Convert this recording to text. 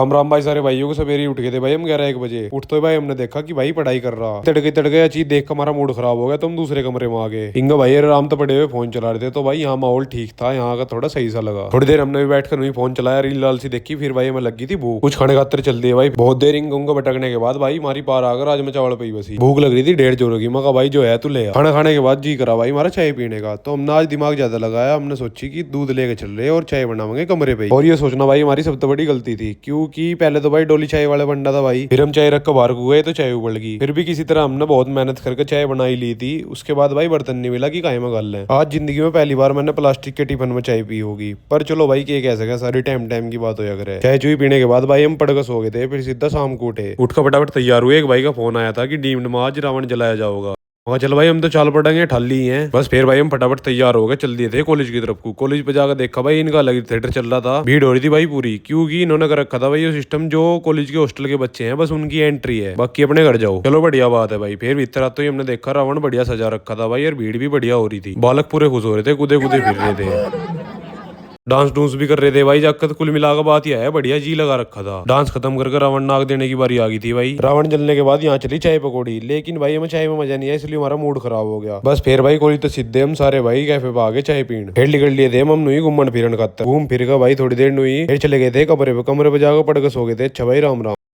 हम राम भाई सारे भाइयों को सवेरे ही उठ गए थे भाई हम 11-1 बजे। उठते भाई हमने देखा कि भाई पढ़ाई कर रहा। तड़के तड़के चीज देख कर हमारा मूड खराब हो गया तो हम दूसरे कमरे में आ गए। इंगा भाई आराम तो पड़े हुए फोन चला रहे थे तो भाई यहाँ माहौल ठीक था, यहाँ का थोड़ा सही सा लगा। थोड़ी देर हमने भी बैठ कर वही फोन चलाया, रील लाल सी देखी, फिर भाई हमें लगी थी भूख, कुछ खाने खातर चल दिए भाई। बहुत देर इंगों भटकने के बाद भाई हमारी पार आकर आज में चावल पी बसी। भूख लग रही थी 1.5 जोरों की। मगा भाई जो है तू ले आ। खाना खाने के बाद जी करा भाई हमारा चाय पीने का, तो हमने आज दिमाग ज्यादा लगाया। हमने सोची कि दूध लेके चल रहे और चाय बनाएंगे कमरे पे। और ये सोचना भाई हमारी सबसे बड़ी गलती थी, क्योंकि पहले तो भाई डोली चाय वाला बंदा था भाई, फिर हम चाय रख कर बाहर को गए तो चाय उबल गई। फिर भी किसी तरह हमने बहुत मेहनत करके चाय बनाई ली थी। उसके बाद भाई बर्तन नहीं मिला कि काहे में गाल लें। आज जिंदगी में पहली बार मैंने प्लास्टिक के टिफिन में चाय पी होगी, पर चलो भाई क्या कह सके, सारी टाइम टाइम की बात हो करे। चाय चुई पीने के बाद भाई हम पड़कर सो गए थे, फिर सीधा शाम को उठे। उठ कर फटाफट तैयार हुए। एक भाई का फोन आया था कि डीम्ड में आज रावण जलाया जाओगा। हाँ चल भाई हम तो चाल पड़ेंगे, ठाली ही हैं बस। फिर भाई हम फटाफट तैयार हो गए, चल दिए थे कॉलेज की तरफ को। कॉलेज पे जाकर देखा भाई इनका अलग थिएटर चल रहा था। भीड़ हो रही थी भाई पूरी, क्योंकि इन्होंने कर रखा था भाई ये सिस्टम, जो कॉलेज के हॉस्टल के बच्चे हैं बस उनकी एंट्री है, बाकी अपने घर जाओ। चलो बढ़िया बात है भाई। फिर भीतर आते ही हमने देखा रावण बढ़िया सजा रखा था भाई, और भीड़ भी बढ़िया हो रही थी। बालक पूरे खुश हो रहे थे, कूदे कूदे फिर रहे थे, डांस डूंस भी कर रहे थे भाई। जाकर कुल मिलाकर बात यह है, बढ़िया जी लगा रखा था। डांस खत्म करके रावण नाग देने की बारी आ गई थी भाई। रावण जलने के बाद यहाँ चली चाय पकौड़ी, लेकिन भाई हमें चाय में मजा नहीं आया, इसलिए हमारा मूड खराब हो गया। बस फिर भाई कोई तो सीधे हम सारे भाई कैफे पे आ गए चाय पीन। फिर निकल लिए थे हम नुई घूमन फिरन खातर। घूम फिर का भाई थोड़ी देर नुई, फिर चले गए थे कमरे पे। कमरे पे जाकर पड़ के सो गए थे। अच्छा भाई राम राम।